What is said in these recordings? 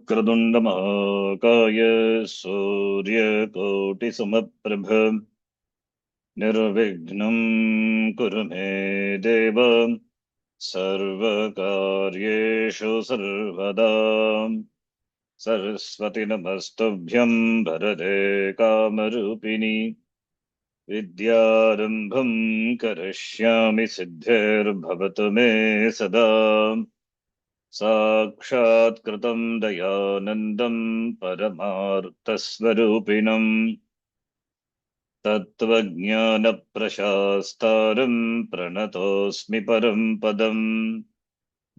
वक्रतुण्डमहाकाय सूर्यकोटिसमप्रभ निर्विघ्नं कुरु मे देव सर्वकार्येषु सर्वदा। सरस्वति नमस्तुभ्यं वरदे कामरूपिणि विद्यारम्भं करिष्यामि सिद्धिर्भवतु मे सदा। साक्षात्कृतं दयानन्दं परमार्थस्वरूपिणं तत्त्वज्ञानप्रशास्तारं प्रणतोऽस्मि परं पदम्।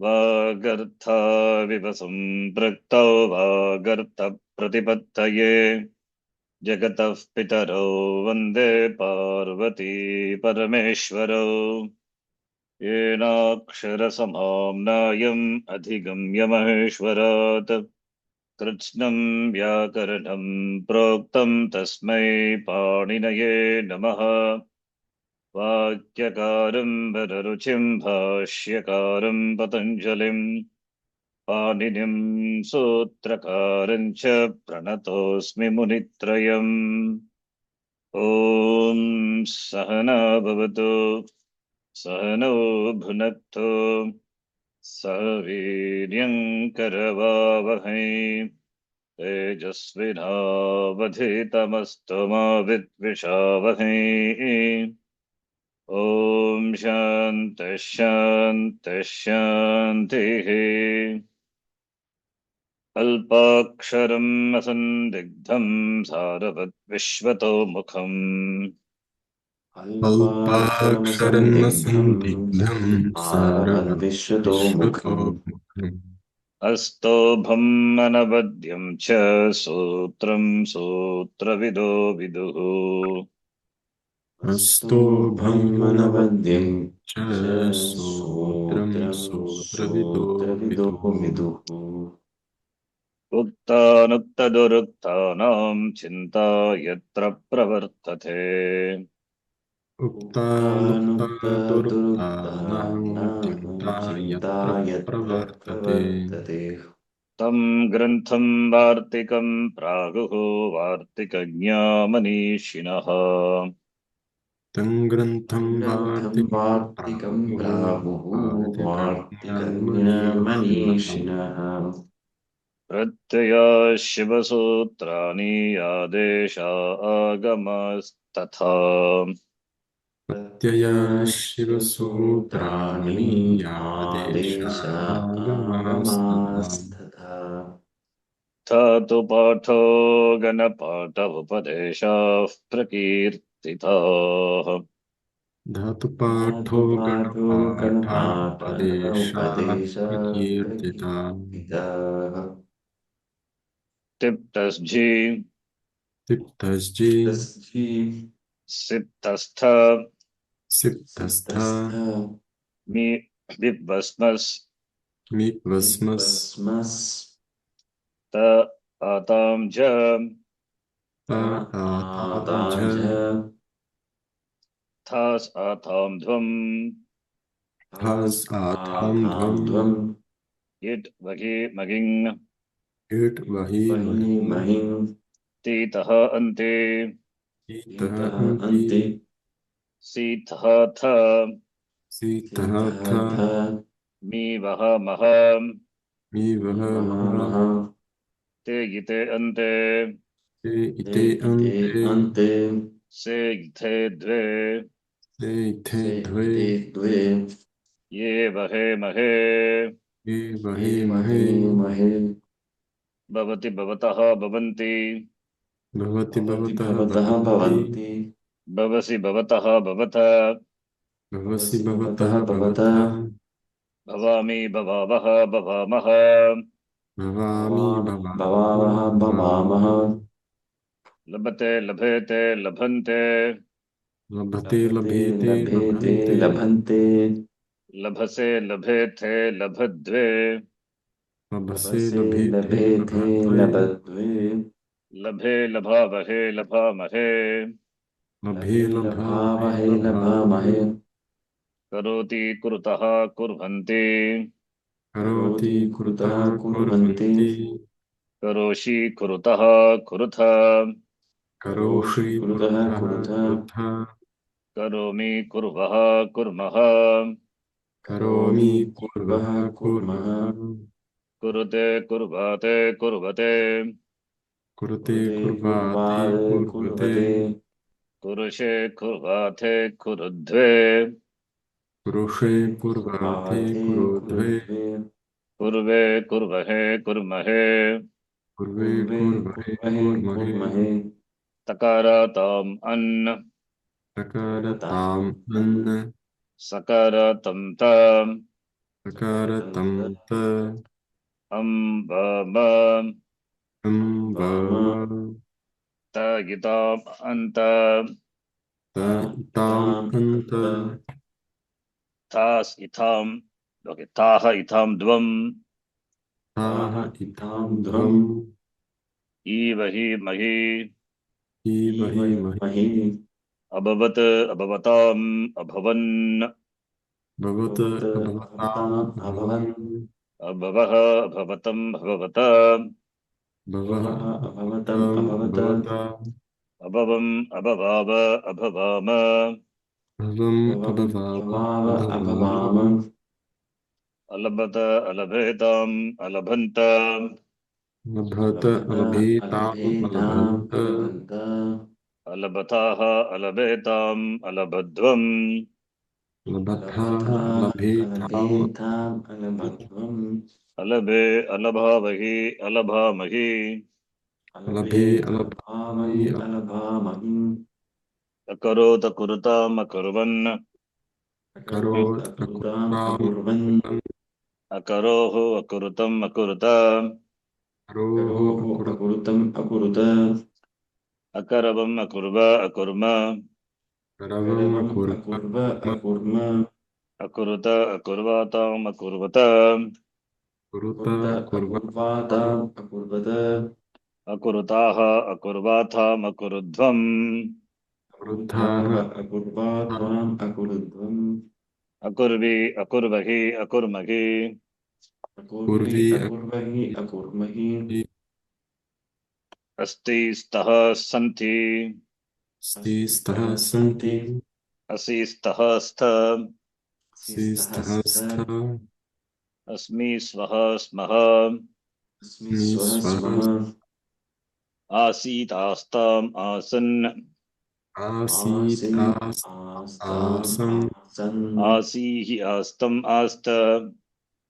वागर्थाविव सम्पृक्तौ वागर्थप्रतिपत्तये जगतः पितरौ वन्दे पार्वती परमेश्वरौ। येनाक्षरसमाम्नायम् अधिगम्य महेश्वरात् कृत्स्नं व्याकरणं प्रोक्तं तस्मै पाणिनये नमः। वाक्यकारं वररुचिं भाष्यकारं पतञ्जलिं पाणिनिं सूत्रकारं च प्रणतोऽस्मि मुनित्रयम्। ॐ सहना भवतु सहनौ भुनक्तु सह वीर्यङ्करवावहै तेजस्विनावधीतमस्तु मा विद्विषावहै। ॐ शान्तिः शान्तिः शान्तिः। अल्पाक्षरम् असन्दिग्धम् सारवद्विश्वतोमुखम् अल्पाक्षरमसन्दिग्धं सारवद्विश्वतोमुखम् अस्तोभम् अनवद्यम् च सूत्रम् सूत्रविदो विदुः। अस्तोभम् अनवद्यं च सूत्रं सूत्रं सूत्रविदो सूत्रविदो विदुः। विदुः। उक्तानुक्तदुरुक्तानाम् चिन्ता यत्र प्रवर्तते उक्तानुक्तादुरुक्तानां चिन्ता चिन्ता यत्र यत्र प्रवर्तते प्रवर्तते तं ग्रन्थं वार्तिकं प्राहुः वार्तिकज्ञामनीषिणः। तं ग्रन्थं ग्रन्थं वार्तिकं वार्तिकं प्राहुः प्राहुः वार्तिकज्ञानमनीषिणः। वार्तिकज्ञानमनीषिणः। प्रत्यया शिवसूत्राणि आदेशा आगमस्तथा। प्रत्ययशिवसूत्राणि यादेशा आगमास्तथा। आगमास्तथा। धातु पाठो गणपाठ उपदेशाः प्रकीर्तिताः। धातुपाठो धातुपाठो गणपाठः गणपाठोपदेशाः उपदेशः प्रकीर्तिताः। प्रकीर्तितः। तिप्तस्झि तिप्तस्जि तस्जी सिप्तस्थ सिप्तस्थ सिद्धस्थ मि विभस्मस् मिप्वस्मस् विप्वस्मस् त आतां च त आतां च आताञ्च थास् आतां ध्वम् थास् आथां ध्वम् ध्वम् इट् वहि मगिङ् इट् वहि वहि महिम् महिम् तीतः अन्ते ईतः ईतः अन्ति अन्ति सीतः थ सीतः सीतः थ थ मी वह मह मी वह मह वहामः। ते गिते अन्ते ते ते इते इते अन्ते अन्ते से गिथे द्वे ते इथे से द्वे इते द्वे ये वहे महे ये वहे ये महे महे महे। भवति भवतः भवन्ति भवति भवति भवतः भवतः भवन्ति भवन्ति भवसि भवतः भवत भवसि भवसि भवतः भवतः भवतः भवतः भवामि भवावः भवामः भवामि भवामः भवामः भवामः। भवामः लभते लभेते लभन्ते लभते लभते लभेते लभेते लभन्ते लभन्ते लभसे लभेथे लभद्वे लभसे लभसे लभेते लभेते लभद्वे लभद्वे लभे लभावहे लभामहे लभे लभे लभामहे लभामहे लभामहे लभामहे। करोति कुरुतः कुर्वन्ति करोति करोति कुरुतः कुरुतः कुर्वन्ति कुर्वन्ति करोषि कुरुतः कुरुथ करोषि करोषि कुरुतः कुरुतः कुरुतः कुरुतः करोमि कुर्वः कुर्मः करोमि करोमि कुर्वः कुर्वः कुर्मः कुर्मः कुरुते कुर्वाते कुर्वते कुरुते कुरुते कुर्वाते कुर्वाद कुर्वते कुर्वते कुरुषे कुर्वाथे कुरुद्वे कुरुषे कुरुषे कुर्वाते कुर्वाते कुरुद्वे कुरुद्वे कुर्वे कुर्वहे कुर्महे कुर्वे कुर्वे कुर्वहे कुर्वहे कुर्महे कुर्महे तकाराताम् अन्न सकारताम् अन् अन्न सकारातं ताम् सकारतं त अम्बम वाम तगिताम् अन्त त इताम् इताम् अन्त अन्त तास् इथाम् ओके ताः इथाम् द्वम् ताः ताः इताम् इताम् ध्वम् ध्वम् ईव हि महि इव इव हि महि महि अभवत् अभवताम् अभवन् भवत भवत् अभवताम् अभवताम् अभवन् अभवन् अभवः अभवतम् भवत भवः भवः अभवतम् अभवताम् अभवत् भवता अभवम् अभवाव अभवाम भवम् भवम् अभवाव अभवाव अभवाम अभवाम अलभत अलभेताम् अलभन्त लभत लभत अलभेताम् अलभेताम् अलभन्त अलभन्त अलभताः अलभेताम् अलभध्वम् लभथाः लभता अलभेथाम् अलभेताम् अलभध्वम् अलभे अलभावहि अलभामहि अलभे अलभे अलभामि अलभामहि अलभामहि अकरोत् कुरुताम् अकुर्वन् अकरोत् अकरोत् अकुरुताम् अकुर्ताम् अकुर्वन् अकुर्वन् अकरोः अकुरुतम् अकुरुत करोः करोः अकुर् अकुरुतम् अकुरुत अकरवम् अकुर्व अकुर्म करवम् करवम् अकुर्म अकुर्व अकुर्म अकुरुत अकुर्वाताम् अकुर्वत कुरुत कुरुत अकुर्वताम् अकुर्वाताम् अकुर्वत अकुरुताः अकुर्वाथाम् अकुरुध्वम् वृद्धाः कुरुद्धाः अकुर्वाताम् अकुरुध्वम् अकुर्वि अकुर्वहि अकुर्महि अकुर्वि कुर्वी अकुर्वहि अकुर्महि अस्ति स्तः सन्ति अस्तिस्तः अस्तिस्तः सन्ति सन्ति असि स्तः स्थ अस्तिस्तः अस्तिस्तः स्त स्थ अस्मि स्वः स्मः अस्मि स्वः स्वः स्वः आसीतास्ताम् आसन् आसीत् आसीत् आस् आस्ताम् आसन् आसन् आसीः आस्तम् आस्त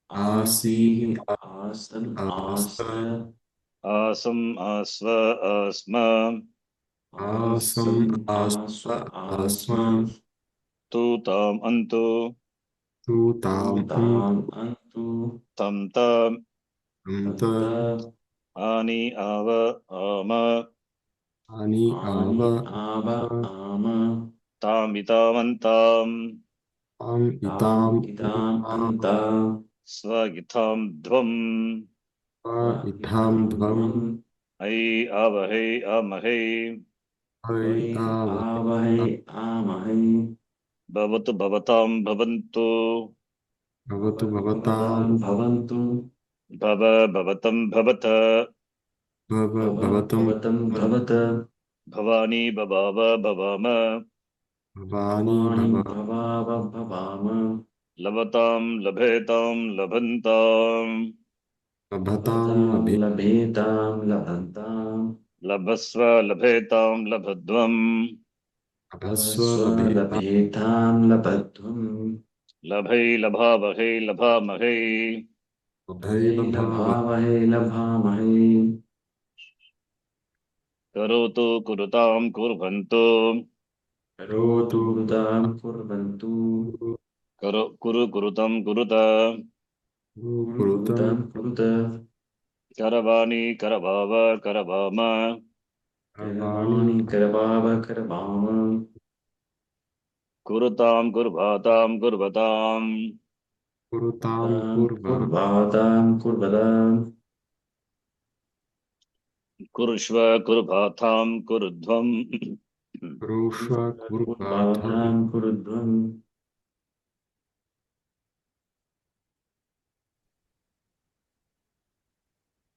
आसीः आसीत् आसन् आस्त आस्त आसम् आस्व आस्म आसम् आसन् आस्व आस्व आस्म आस्म तूताम् अन्तु तूताम् तूताम् अन्तु अन्तु तं ताम् अन्त तन्त आनि आव आम अनि आनि आव आव आम तामितामन्ताम् ताम् ताम् इताम् इताम् अन्ताम् अन्ता स्वगिथाम् ध्वम् इत्थाम् इताम् ध्वम् ध्वम् अयि आवहै आमहै हरि वै आवहे आवहै आमहै भवतु भवताम् भवन्तु भवतु भवतु भवताम् भवताम् भवन्तु भव भवतम् भवत भव भवतम् भवतम् भवत भवानी भवाव भवाम भवानि भवानि भव भवाव भवाम लभताम् लभेताम् लभन्ताम् लभताम् लभताम् लभे लभेताम् लभन्ताम् लभस्व लभेताम् लभध्वम् लभस्व लभस्व लभेताम् लभेताम् लभध्वम् लभै लभावहै लभामहै लभै वै लभाव लभामहे लभामहे करोतु कुरुताम् कुर्वन्तु करोतु कुरुताम् कुर्वन्तु कुरु कुरुतम् कुरुत कुरु कुरुतम् कुरुताम् कुरुत करवाणि करवाव करवाम सर्वाणि करवाणि करवाव करवाम कुरुताम् कुर्वाताम् कुर्वताम् कुरुताम् कुरुताम् कुर्वः कुर्वाताम् कुर्वताम् कुरुष्व कुर्वाथाम् कुरुध्वम् कुरुष्व कुर्वाथम् कुर्वाताम् कुरुध्वम्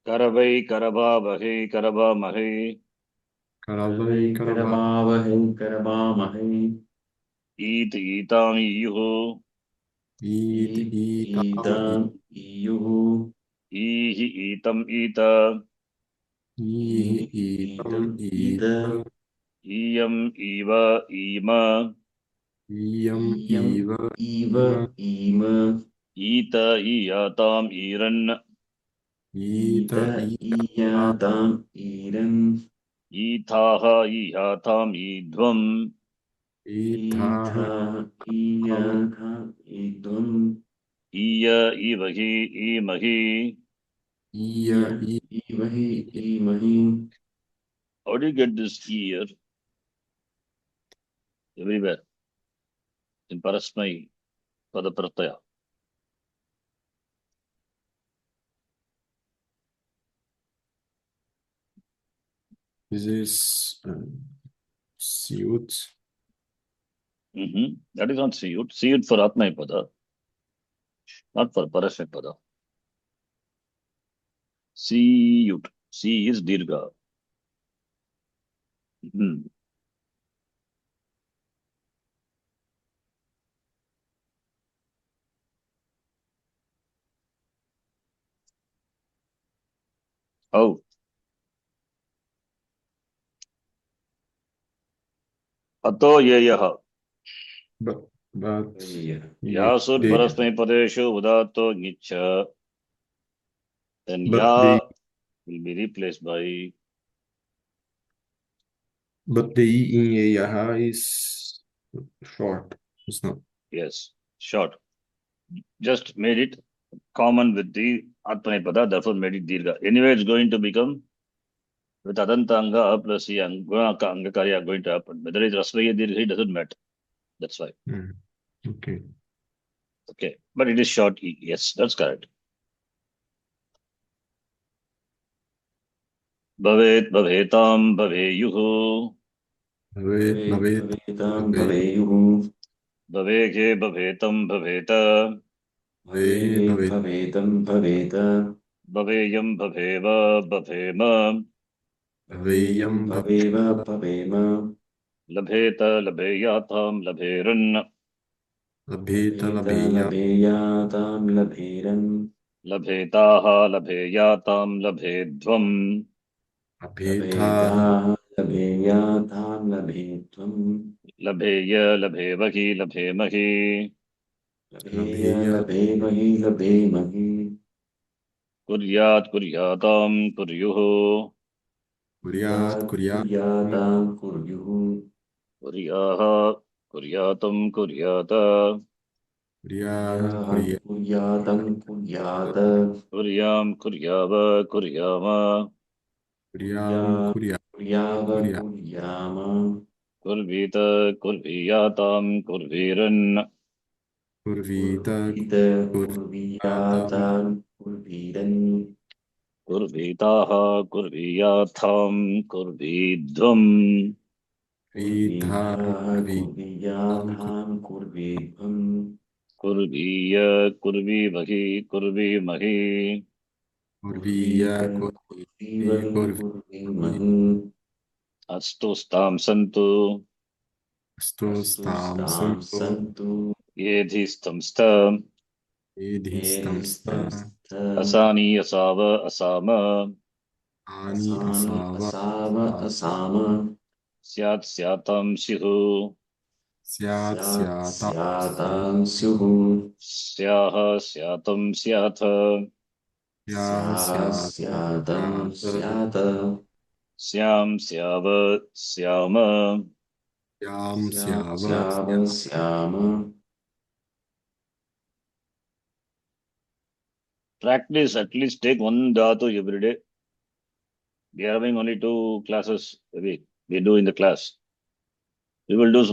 करवै करभावहै करभामहै करवै करवा करवावहै करवामहै ईत ईताम ईयुः ईत ईताम ईताम् ईयुः ईहि ईतम ईत ईह ईतम ईतम् ईत ईत ईयम ईव ईम इयम इयम् इव इव इम ईम ईत ईयाताम ईरन् ईत ईत ईयाता ईयाताम् ईरन् ईथाः ईहाताम ईध्वम् ईथाह ईथाः हम ईयाथा ईद्वम् ईय ईवहि ईमहि ईय ईय ई ईमहि ईमहि How do you get this year everywhere in Parasmai Pada Pratyaya? This is Siyut. That is not Siyut. Siyut for Atmai Pada, not for Parasmai Pada. Siyut. C is Dirgha. Mhm. How? Ato Yeyaha. But Yasur they Parasmai Padeshu Udato Nicha. Then but Ya they will be replaced by but the E in Yaha is short. It's not. yes, short. Just made it common with the Atmai Pada, therefore made it Dirgha. Anyway, it's going to become with Adanta Anga A plus E Guna Anga Karya going to happen. Whether it's Rasvaya Dirgha, it doesn't matter. That's why. Mm. Okay. Okay. But it is short E. Yes, that's correct. Bhavet Bhavetam Bhaveyuhu Bhavet भवेत् Bhavet भवेताम् Bhavet भवेयुः Bhaveke Bhavetam Bhaveta Bhavet भवेत् Bhavet भवेतम् भवेत Bhaveyam Bhaveva Bhavema भवेयम् Bhaveyam भवेव भवेम Labheta Labheyatam Labheran Labheta लभेत Labheya लभेयाताम् लभेरन् Labhetaha Labheyatam Labhedvam Labheta लभेताः लभेयाताम् लभेत्वम् Labheya Labhevahi Labhemahi लभेय Labheya लभेमहि लभेमहि Kuryat Kuryatam Kuryuhu Kuryat कुर्यात् Kuryat कुर्याताम् कुर्युः Kuryaha Kuryatam Kuryata Kuryat कुर्याः Kuryat कुर्यातम् कुर्यात् Kuryam Kuryava Kuryama Kuryam कुर्यात् Kuryat कुर्याव Kuryat कुर्याम Kurvita Kurviyatam Kurviran Kurvita कुर्वीत Kurviyatam कुर्वीयाताम् कुर्वीरन् Kurvitaha Kurviyatham Kurvidvam Vidha कुर्वीताः Kurviyatam कुर्वीयाताम् कुर्वीध्वम् Kurviya Kurvivahi Kurvimahi कुर्वीत Kurviya कुर्वीवहि Kurvi कुर्वीमहि Astu Stam Santu अस्तु Stostam स्तां Santo सन्तु Yedhi Stamsta Edhistam Sta येधिस्तंस्थ Asani Asava Asama Ani असानि Asava असाव Assam Syat Syatam Sihu Syat स्यात् Syatam स्यातां स्युः Syaha Syatam Syatha Syah स्याः Syat स्यातं Syat स्यात् Syam Syava Syama Syam स्यां Syava स्याव स्याम Practice at least take one dhatu every day. We are having only 2 classes a week. We do in the class. We will do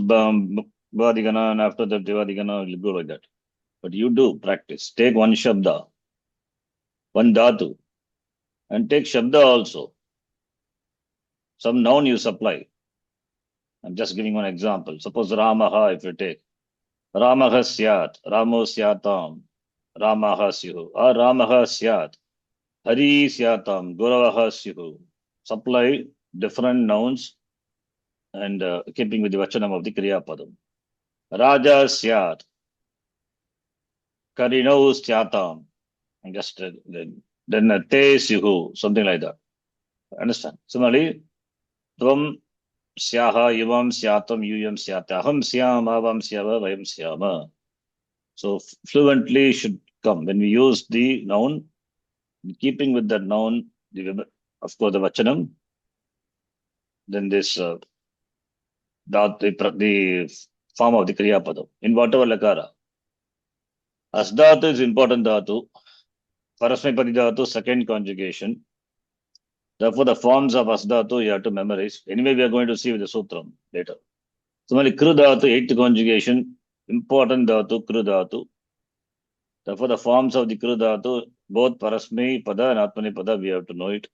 Bhadigana and after that Devadigana will go like that. But you do practice. Take one Shabda, one Dhatu, and take Shabda also. Some noun you supply. I'm just giving one example. Suppose Ramaha, if you take Ramaha Syat, Ramo Syatam, Ramaha Syuhu, or Ramaha Syat. Hari syatam, Guravaha syuhu. Supply different nouns and keeping with the vachanam of the Kriya Padam. Raja syat, Karinau syatam. And just then te syuhu, something like that. Understand? Similarly, Tvam syaha, Ivam syatam, Yuyam syata, Aham syam, Avam syava, Vayam syama. So fluently should come. When we use the noun, keeping with that noun, of course, the vachanam, then this the form of the kriya padam in whatever lakara. Asdhatu is important dhatu. Parasmapadi dhatu, second conjugation. Therefore, the forms of asdhatu you have to memorize. Anyway, we are going to see with the sutram later. Similarly, kru dhatu, eighth conjugation, important dhatu, kru dhatu. Therefore, the forms of the kru dhatu, both parasmi pada and atmani pada, we have to know it.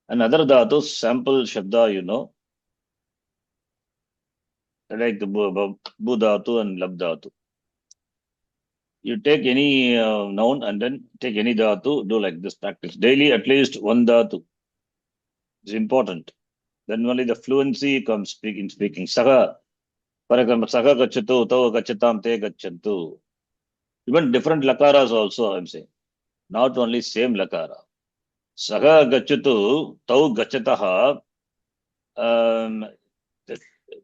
And other dhatu, sample shabda, you know, like the bu dhatu and lab dhatu. You take any noun and then take any dhatu, do like this practice. Daily, at least one dhatu is important. Then only the fluency comes speaking. Saga, for example, saga gachatu, tau gachatam, te gachantu. Even different lakaras also, I'm saying. Not only same lakara. Saga gachatu, tau gachataha,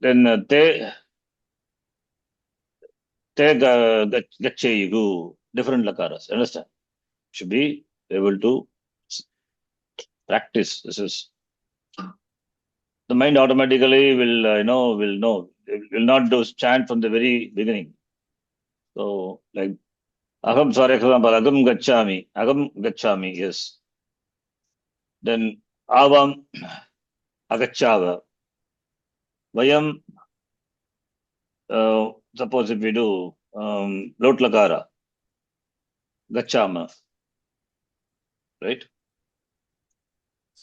then te gacheyu, different lakaras. Understand? Should be able to practice. This is the mind automatically will know. It will not do chant from the very beginning. So like aham, for example, agam gachami, yes. Then avam agachava. Vayam, suppose if we do lot lakara, gachama, right?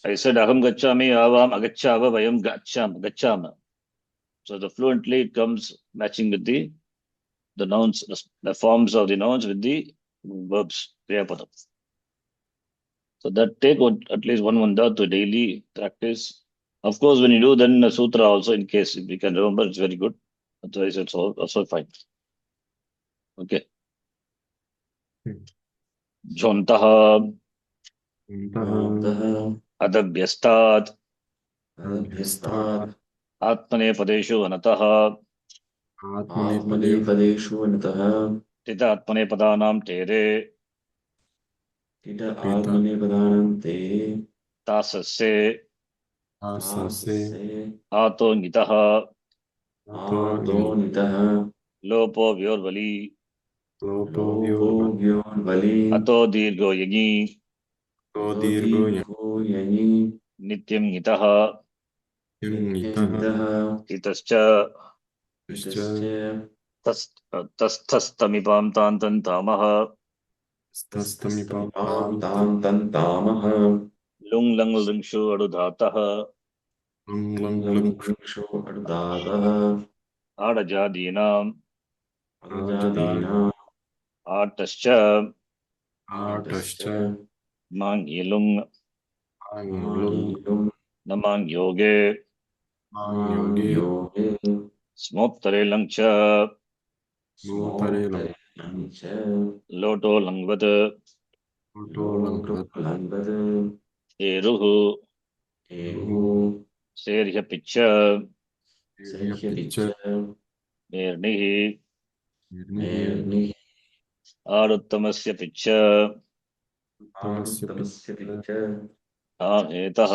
I said aham gachami, avam agachava, vayam gachama. So the fluently it comes matching with the nouns, the forms of the nouns with the verbs, kriyapadam. So that take at least one day to daily practice. Of course, when you do, then the sutra also, in case if you can remember, it's very good. Otherwise, it's also fine. Okay. Jhantaha adabhyastat atmanepadeshu anataha आत्मनेपदेषु अनतः tita atmanepadanam tere तिट आत्मनेपदानं ते tasasya आससे ato nitaha आतो नितः lopo vyorvali लोपो व्योर्बलि ato dirgo yagi तो दीर्घो यनि nityam nitaha नित्यनितः titascha तश्च तस्थस्तमिपां तान्तन्तामः तस्तमिपां तान्तन्तामः लुङ् लङ् लृङ्षु अडुधातः लङ्लङ्लृक्षो अडुदातः आडजादीनाम् अजादीनाम् आटश्च आटश्च माङ् इलुङ् माङ्लुम् नमाङ् योगे योगे स्मोत्तरे लङ् च स्मोतरे च लोटो लङ्वत् लङ्वत् एरुः एहुः सेर्ह्यपिच्च सह्यपिच्च मेर्निः मेर्निः आरुत्तमस्य पिच्च आरुत्तमस्य पिच्च आमेतः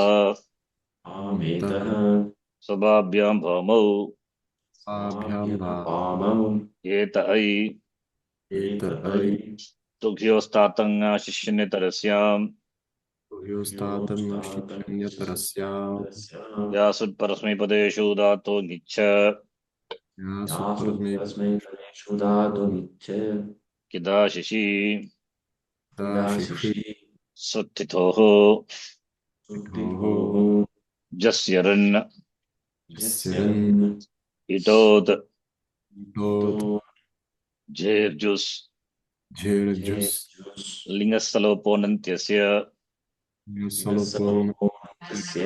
आमेतः स्वभाभ्यां भौमौ पामौ एत ऐ एत ऐ तुभ्योस्तातङ् शिष्यन्यतरस्याम् व्यासुत्परस्मैपदेषु धातो ङिच्छ परस्मै प्रदेषु धातु निच्च किदाशिषि दाशिषि सुत्थितोः सुत्तिभोः जस्यरन् यस्यरन् इटोत् तो झेर्जुस् लिङ्गस्थलोपोनन्त्यस्य सलोपो तस्य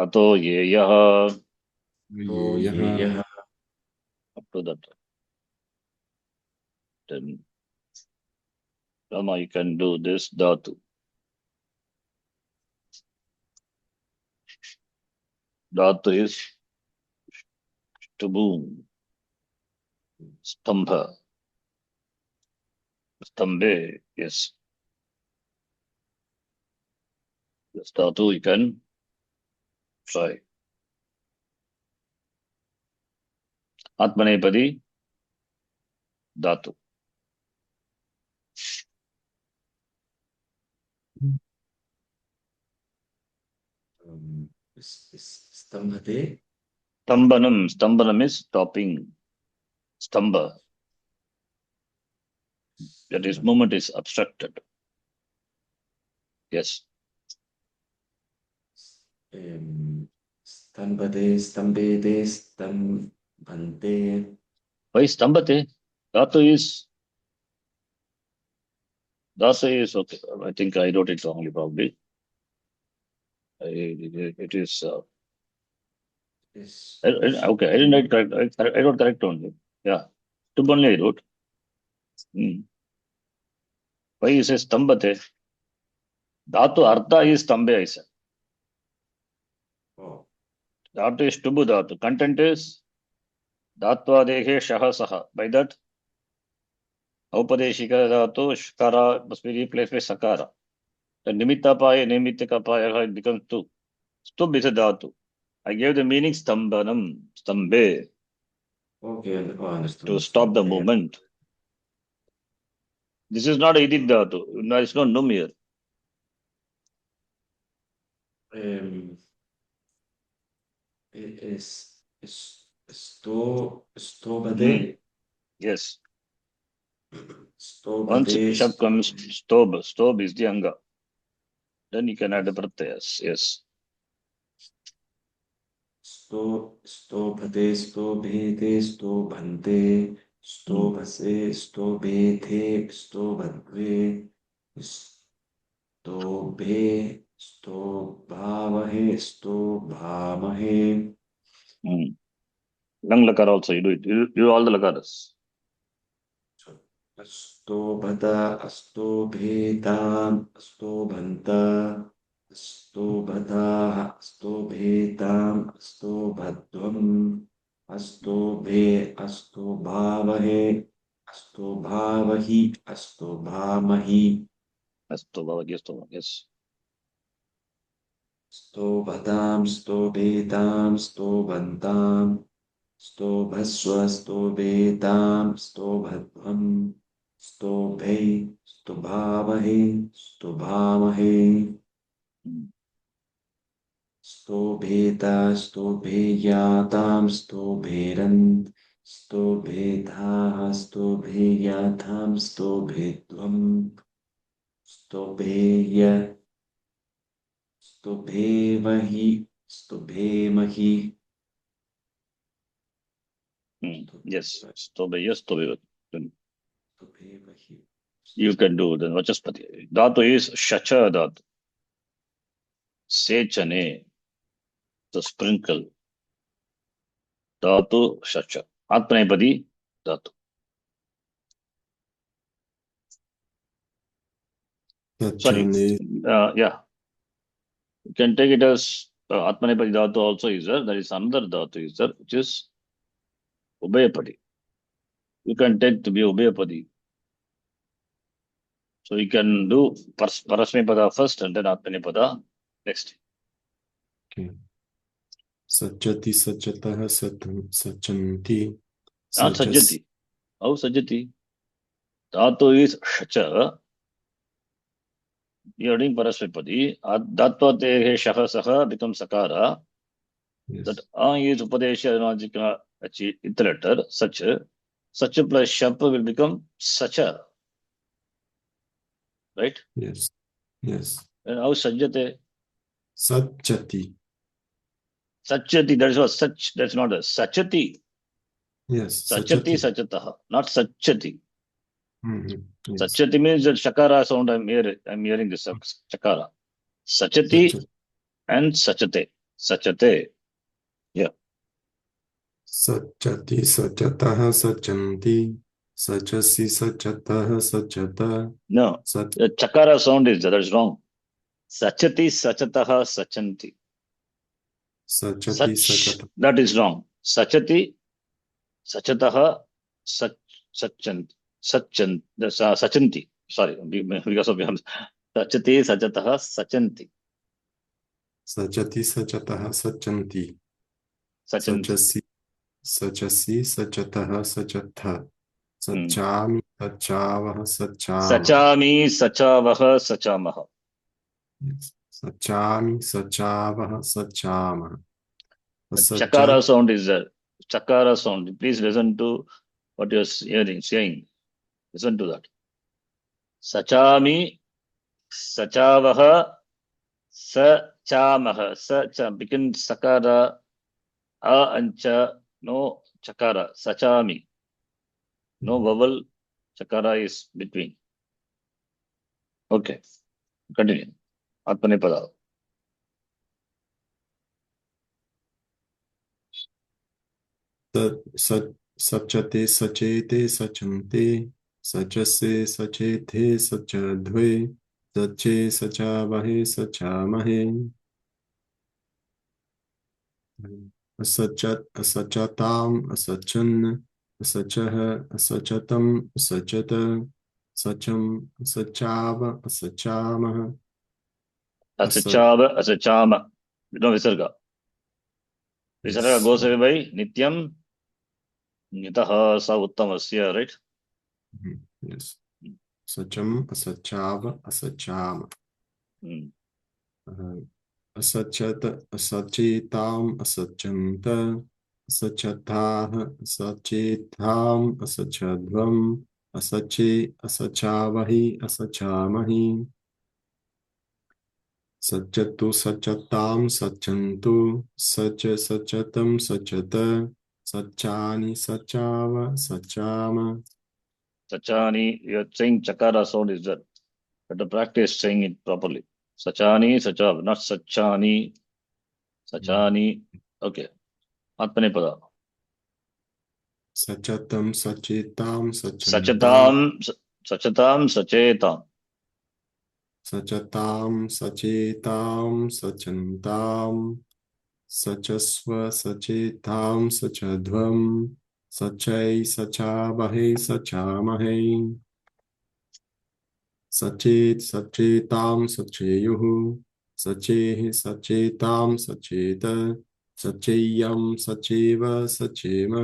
अतो येयः. तो येयः येयः Up to that. Then Rama, you can do this dhatu. Dhatu is stubum, stambha, stambe. Yes. This dhatu you can try. Atmanepadi dhatu. स्तम्भते Stambanam is stopping. Stamba. That is movement is obstructed. Yes. स्तम्भते स्तम्भेते स्तम्भन्ते Why stambate? Dhatu is okay. I think I wrote it wrongly probably. It is is okay. I didn't write correct. I wrote correct only. Yeah. Tub only I wrote. Why you say stambate? Dhatu artha is stambe, I said. oh, Dhatu is tubu dhatu. Content is dhatva dehe shaha saha. By that, aupadeshika dhatu shkara must be replaced by sakara. The nimitta paya, nimittika paya, it becomes tu. Stub is a dhatu. I gave the meaning stambanam, stambe, okay, oh, understood, to stop the yeah. movement. This is not idit dhatu. There is no num here. Stobade Yes. Once stobade shab comes, stob is the anga. Then you can add the pratyas. Yes. stobade stobhete stobhante stobhase stobethe stobhadve stobhe stobhavahe stobhamahe Lang lakar also, you do it. You do all the lakaras. Astobhata astobhetam astobhanta astobhataha astobhetam astobhadvam astobhe astobhavahe astobhavahi astobhamahi Asto bhavati, asto. Yes. stobhatam stobhetam stobhantam stobhasva stobhetam stobhadvam stobhe stobhavahe stobhamahe stobheta stobheyatam stobheran stobhetah stobheyatam stobhetvam stobheya stobhevahi stobhemahi Yes. Stobe, yes, stobe. stobhevahi. You can do the vachaspati. Dhatu is shacha dhatu. Sechane, to sprinkle. Dhatu shacha. Atmanepadi dhatu. Sorry. Sachane Yeah. You can take it as Atmanepadi dhatu also is there. There is another dhatu is there, which is Ubhayapadi. You can take to be Ubhayapadi. So you can do Parasmapada first and then Atmanepada next. Okay. Sachati sachatah sachanti Not Sajjati. How Sajjati? Dhatu is Shacha. You are doing Parasmapadi. Dhatva tehe shaha saha becomes Sakara. Yes. That is Upadesha Anajika letter. Such plus Shapa will become Sacha. Right? Yes. Yes. And how Sajjate? Sachati. Sachati, that is what such, that's not a Sachati. Yes. Sachati, Sachataha, not Sachati. Yes. Sachati means that Shakara sound I'm hearing this Chakara. Sachati Sacha- and sachate. Sachate. Yeah. Sachati, sachatah, sachanti. Sachasi, sachatah, sachata. No. Sat, The chakara sound is that is wrong. Sachati, sachataha, sachanti. sachati, Such, sachatah. that is wrong. Sachati, sachataha, sach, sachant, sachant, sachanti. Sorry, because of sachati, sachataha, sachanti. Sachati, sachatah, sachanti. Sachanti. Sachasi, sachasi, sachatah, sachatha. Hmm. Sachami, sachavah, sachama. Sachami, sachavaha, sachamaha. Sachami, sachavah, sachama. The Sachat, chakara sound is there. Chakara sound. Please listen to what you're hearing, saying. Listen to that. Sachami, sachavaha, sachamaha. Sacha begin sakara, a and cha, no chakara. Sachami. No vowel. Chakara is between. Okay. Continue. Atmanepada. सचते सचेते सचन्ते सचसे सचेते सचध्वे सचे सचावहे सचामहे असचत असचताम असचन् असचः असचतम् असचत सचम असचाव असचामः असच Asachava, asachama. No visarga. Visarga yes goes away by nityam, nitaha sa uttamasya, right? yes सचम असचाव असचाम Hmm. असचत असचेताम असचन्त असचथाः असचेताम असचध्वम् असचे असचावहि असचामहि सचतु सचताम सचन्तु such सचतम सचत सचानि सचाव सचाम Sachani, you're saying chakara sound is there. But the practice saying it properly. Sachani, sachav, not sachani, sachani. Okay. Atmanepada. सचतम सचेताम सचन्ताम Sachatam, sachatam, sachetam. सचताम सचेताम सचन्ताम सचस्व सचेताम सचध्वम् सचै सचावहे सचामहे सचेत सचेताम सचेयुः सचेः सचेताम सचेत सचेयं सचेव सचेम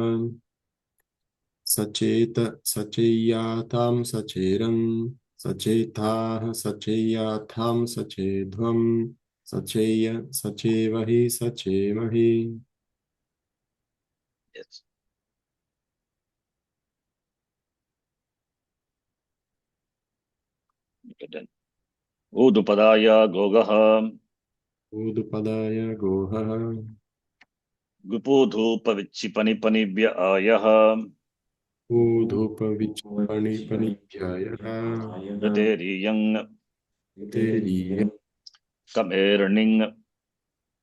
सचेत सचेयातां सचेरन् सचेताः सचेयाथां सचेध्वम् सचेय सचेवहि सचेमहि Yes. Okay, then. Udupadaya gogaha. ऊदुपदाय गोहः Gupudhupa vichipani panibhya ayaha. ऊधूपविपणिपनिभ्यायः Yateriyang तेरीय kamerning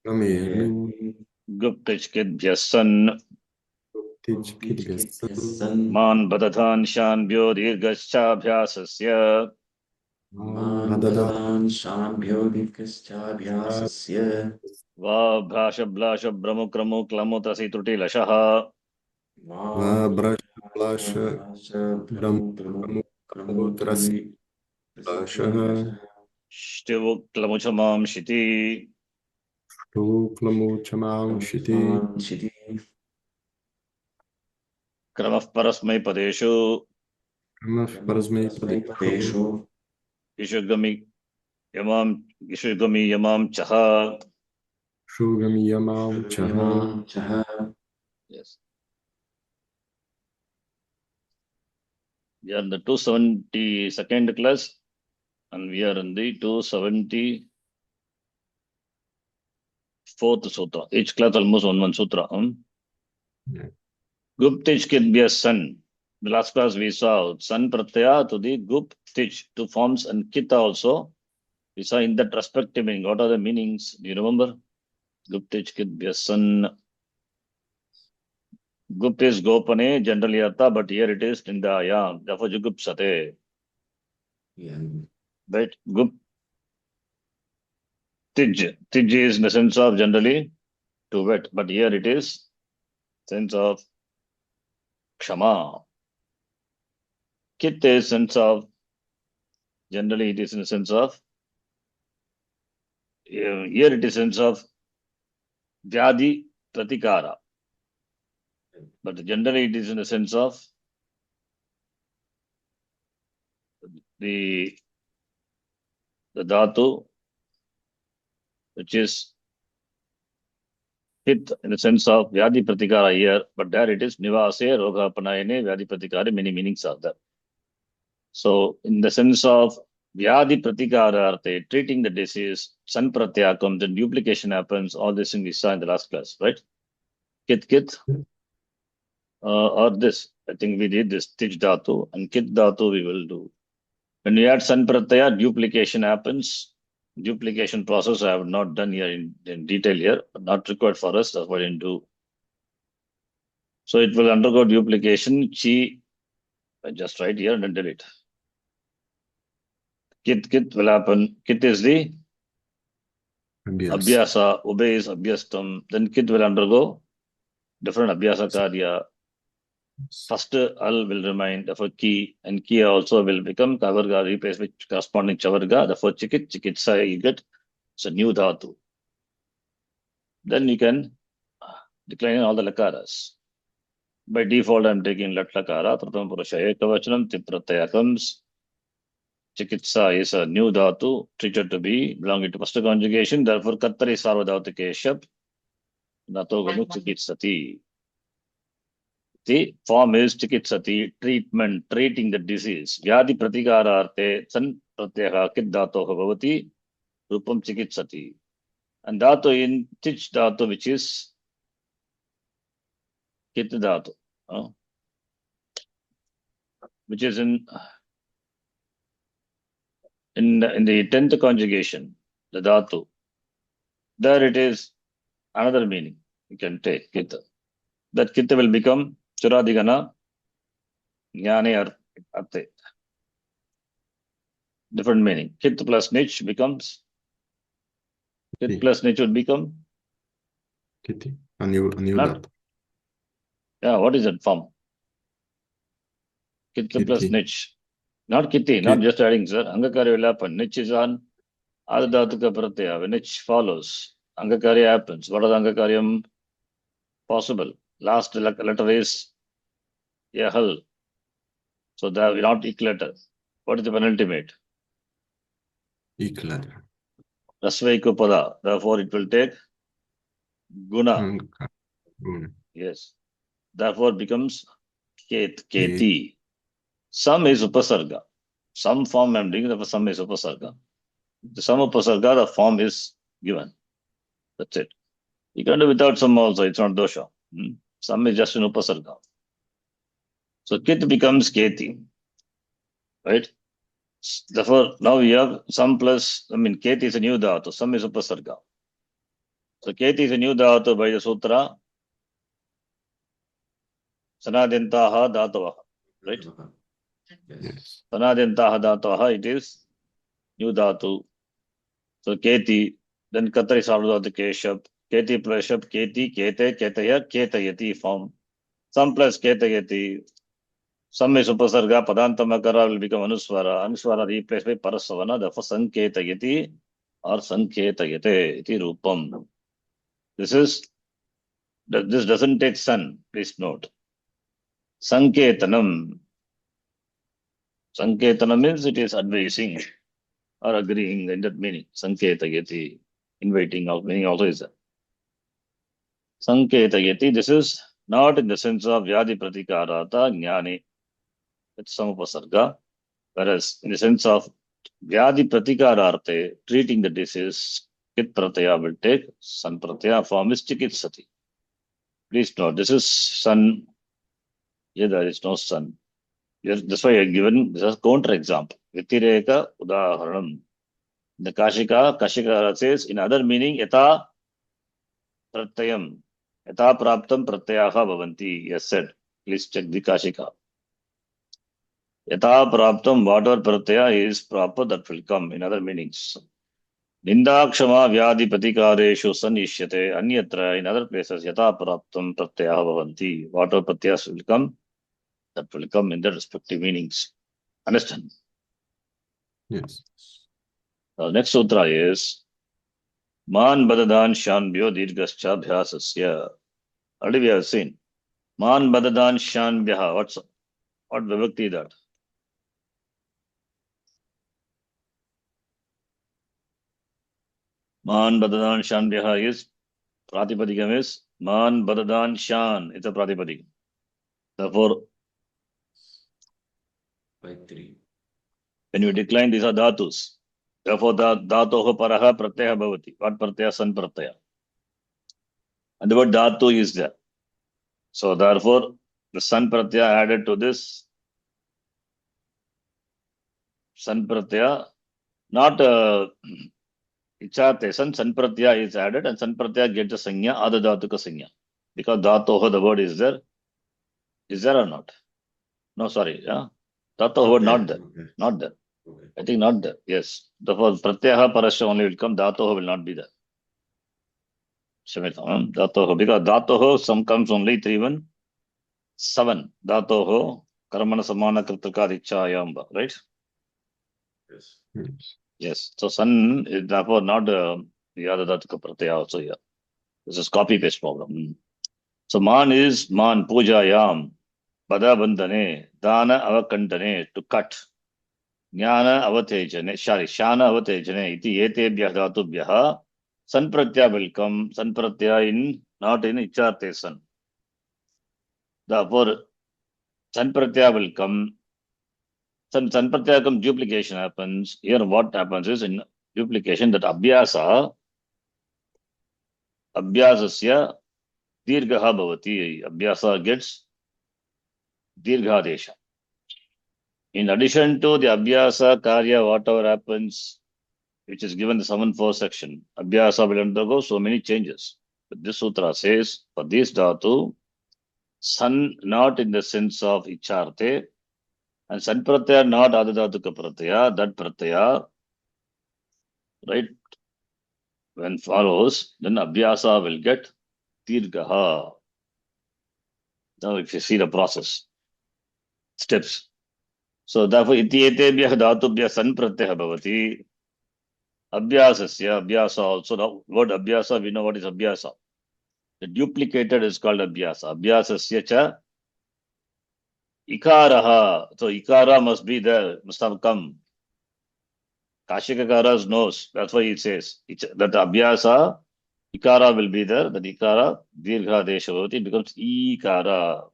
कमेर्निं guptachkidhyasan तिच्किद्भ्यः man badadhan shanbhyo dirghashchabhyasasya मां भददा Mandadan Shambhyo Dikkaschabhyasasya va bhasha blasha brahmukramu klamutasi trutilashaha वा Vasha ब्रश्प्लाश Bhasha Brahmu Brahmu Kramu ब्रह्ममुद्रस्य Trui प्लाशः Prasiti shtivu klamuchamam shiti शुक्लमोक्षमां शिति Lasha Shiti kramah parasmai padeshu नमः परस्मै Parasmai पदेषु Padeshu ishugami yamam chaha. शुगमियमां चः Shugamiyamam Chaha Yes. We are in the 272nd class and we are in the 274th sutra. Each class almost one sutra. Yeah. Guptich can be a sun. The last class we saw sun pratyaya to the gup tich, two forms, and kita also We saw in that respective meaning. What are the meanings? Do you remember? Guptich Kit Byasan. Gupt is Gopane, generally Artha, but here it is Nindayam. Therefore, Jugupsate. Yeah. Right? Gup Tij. Tij is in the sense of generally to wet, but here it is sense of Kshama. Kit is sense of generally it is in the sense of here it is sense of Vyadi Pratikara. But generally it is in the sense of the dhatu, which is hit in the sense of Vyadi Pratikara here, but there it is Nivase, Roga Panayane, Vyadi Pratikara, many meanings are there. So, in the sense of Vyadi Pratikara, treating the disease, San Pratyaya comes, then duplication happens, all this thing we saw in the last class, right? Kit, or this. I think we did this Tij Dhatu, and Kit Dhatu we will do. When we add San Pratyaya, duplication happens. Duplication process I have not done here in detail here, but not required for us, that's what I didn't do. So it will undergo duplication. Chi, I just write here and then delete. Kit will happen. Kit is the Abhyas. Abhyasa, obeys Abhyastam. Then Kit will undergo different Abhyasa Karya. First Al will remain, therefore Ki, and Ki also will become Kavarga, replaced with corresponding Chavarga, therefore Chikitsa, you get it's a new Dhatu. Then you can decline all the Lakaras. By default, I'm taking Lat Lakara, Pratham Purusha Ekavachanam, Tiprataya comes. Chikitsa is a new dhatu, treated to be belonging to first conjugation, therefore Kattari Sarvadhatu Keshab, Nato Ganu Chikitsati. The form is Chikitsati, treatment, treating the disease. Vyadi Pratikara San Pratyaha Kit Dhatu Bhavati, Rupam Chikitsati. And Dhatu in Tich Dhatu, which is Kit Dhatu, which is in the 10th conjugation, the dhatu, there it is another meaning you can take Kita. That Kita will become Churadigana Jnane Arte. Different meaning. Kit plus Nich becomes Kit plus Nich would become Kiti. A new not, dhatu. yeah, what is that form? Kit plus Nich. Not Kiti, not just adding, sir. Angakari will happen. Nich is on Adhatuka Pratyaya. When Nich follows, Angakari happens. What is Angakaryam? Possible. Last letter is Yahal. So that will not equator. What is the penultimate? Equator. Rasvaiko pada. Therefore, it will take Guna. Yes. Therefore, becomes Keti. Some is Upasarga. Some form I am doing, therefore some is Upasarga. The some Upasarga, the form is given. That's it. You can do without some also, it's not dosha. Some is just an Upasarga. So Kit becomes Keti. Right? Therefore, now we have some plus, Keti is a new dhatu, some is Upasarga. So Keti is a new dhatu by the sutra. Sanadyantaha dhatavaha. Right? Yes. Sanadyantaha dhatavaha, it is new dhatu. So Keti, then Katari Sarvadhatu Keshab. Keti plus Shab, Keti, Kete, Ketaya, Ketayati form. Some plus Ketayati. Some is Upasarga, Padantamakara will become Anuswara. Anuswara replaced by Parasavana, therefore Sanketayati or Sanketayate, iti Rupam. This doesn't take sun, please note. Sanketanam. Sanketanam means it is advising or agreeing in that meaning. Sanketayati, inviting out, meaning also is that. Sanketayati, this is not in the sense of Vyadi Pratikarata Jnani. It's some upasarga. Whereas in the sense of Vyadi Pratikararte, treating the disease, Kit Pratyaya will take San Pratyaya form is Chikitsati. Please note, this is sun. Here there is no sun. That's why I have given this as counter example. Vitireka Udaharanam. The Kashika says in other meaning, yata pratyayam, yata praptam pratyaha bhavanti. Yes, said. Please check the Kashika. Yata praptam, whatever pratyaya is proper, that will come in other meanings. Nindakshama vyadi pratikareshu sanishyate anyatra, in other places, yata praptam pratyaha bhavanti. Whatever pratyas will come, that will come in their respective meanings. Understand? Yes. The next sutra is Man badadan shanbhyo dirghascha bhyasasya. Already we have seen. Man badadan shanbhya. What vibhakti is that? Man badadan shanbhya is Pratipadikam is Man badadan shan. It's a Pratipadikam. Therefore, By 3. when you decline, these are dhatus. Therefore, the dhatoha paraha pratyaya bhavati. What pratyaya? San pratyaya. And the word dhatu is there. So, therefore, the san pratyaya added to this san pratyaya, not ichate san pratyaya is added, and san pratyaya gets a sanya, adadhatuka sanya. Because dhatoha, the word is there. Is there or not? No, sorry. Yeah. Dhatoha word not there. Okay. Not there. Okay. I think not there. Yes. Therefore, pratyaha parasya only will come. Dhatoha will not be there. Shamitam. Dhatoha. Because dhatoha some comes only 317. Dhatoho karmana samana kritakadichayamba. Right? Yes. Yes. Yes. So sun is therefore not the other dhatuka pratyaya also here. This is copy paste problem. So man is man pujayam. Pada bandhane. Dana avakantane. To cut. Jnana avatejane. Sorry. Shana avatejane. Iti etebhyah dhatubhyah. San pratyaya will come. San pratyaya in not in icharthe san. Therefore, san pratyaya will come. San pratyaya come duplication happens. Here what happens is in duplication that abhyasasya dirghaha bhavati. Abhyasa gets dirghadesha. In addition to the abhyasa karya, whatever happens, which is given the 7-4 section, abhyasa will undergo so many changes. But this sutra says, for this dhatu, san not in the sense of icharte, and san pratyaya not adadhatuka pratyaya, that pratyaya, right, when follows, then abhyasa will get dirghaha. Now if you see the process, steps. So therefore, iti etebhyah dhatubhyah san pratyaya bhavati. Abhyasasya, abhyasa also, the word abhyasa, we know what is abhyasa. The duplicated is called abhyasa. Abhyasasya cha ikaraha. So ikara must be there, must have come. Kashikakara's knows. That's why it says that abhyasa, ikara will be there. That ikara, dirgha deshavati becomes ikara.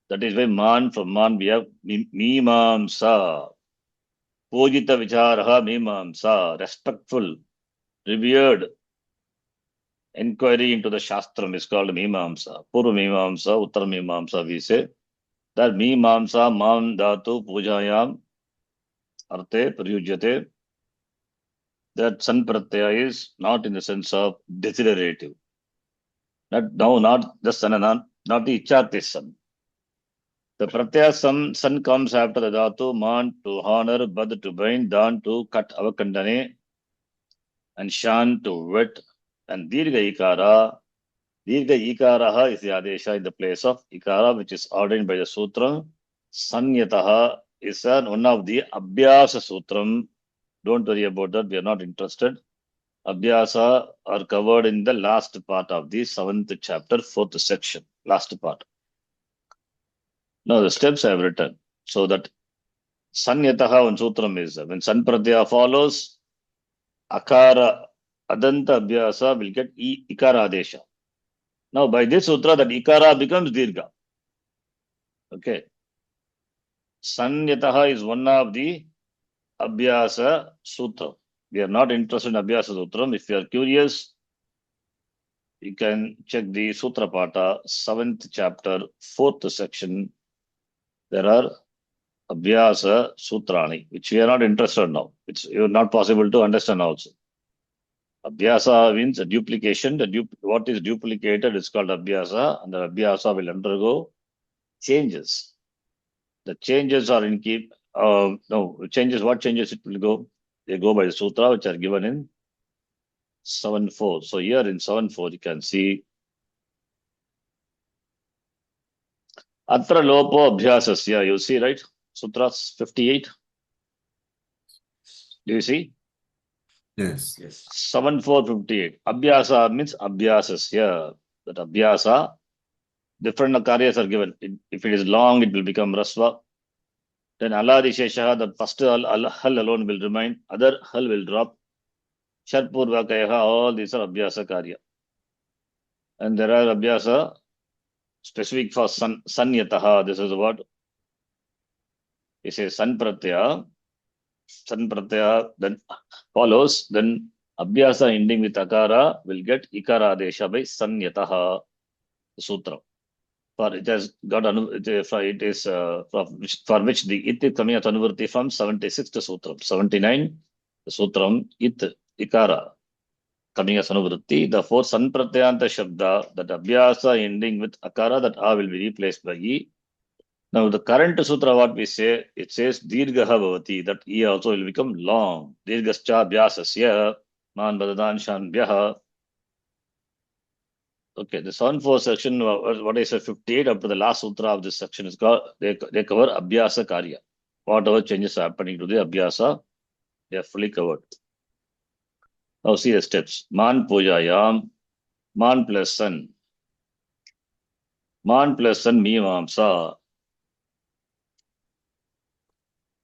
That is why man, from man we have mimamsa. Pujita vicharaha mimamsa. Respectful, revered inquiry into the Shastram is called Mimamsa. Purva Mimamsa, Uttara Mimamsa, we say. That Mimamsa, Man Dhatu, Pujayam, Arte, Prayujyate. That San Pratyaya is not in the sense of desiderative. Not the San, not the Ichate San. The Pratyaya San comes after the Dhatu, Man to honor, Bad to bind, Dan to cut avakandane, and Shan to wet, and Dirga Ikara. Dirgha ikaraha is the adesha in the place of ikara, which is ordained by the sutra. Sanyataha is one of the abhyasa sutram. Don't worry about that. We are not interested. Abhyasa are covered in the last part of the 7th chapter, 4th section. Last part. Now the steps I have written. So that Sanyataha one sutram is when San Pratyaya follows, Akara Adanta Abhyasa will get Ikara Adesha. Now, by this sutra, that ikara becomes dirgha. Okay. Sanyataha is one of the abhyasa sutra. We are not interested in abhyasa sutra. If you are curious, you can check the sutra pata, 7th chapter, 4th section. There are Abhyasa Sutrani, which we are not interested now. It's not possible to understand also. Abhyasa means a duplication. What is duplicated is called Abhyasa, and the Abhyasa will undergo changes. The changes are in keep. No, changes. What changes it will go? They go by the sutra, which are given in 7.4. So here in 7.4, you can see Atra Lopo Abhyasasya. You see, right? Sutras 58. Do you see? Yes. Yes. 7.4.58. Abhyasa means Abhyasasya. That Abhyasa, different karyas are given. If it is long, it will become Rasva. Then Allah Sheshaha, the first hal alone will remain, other hal will drop. Sharpurvakayaha, all these are Abhyasa Karya. And there are Abhyasa specific for Sanyataha. This is what it says San Pratyaya. San Pratyaya then follows. Then Abhyasa ending with Akara will get Ikara Adesha by Sanyataha Sutra. For it has got it is for which the it is coming as Anuvritti from 76 to Sutram. 79 the Sutram it Ikara coming as Anuvritti. The four San Pratyanta Shabda, that Abhyasa ending with Akara, that A will be replaced by E. Now the current sutra, what we say, it says Dirgaha Bhavati, that E also will become long. Dirgascha Vyasasya Man Badadan Shan Bhyaha. Okay, the 7.4 section, what I said, 58 up to the last sutra of this section is called, they cover Abhyasa Karya. Whatever changes are happening to the Abhyasa, they are fully covered. Now see the steps. Man Pujayam, Man plus Sun. Man plus Sun Mimamsa.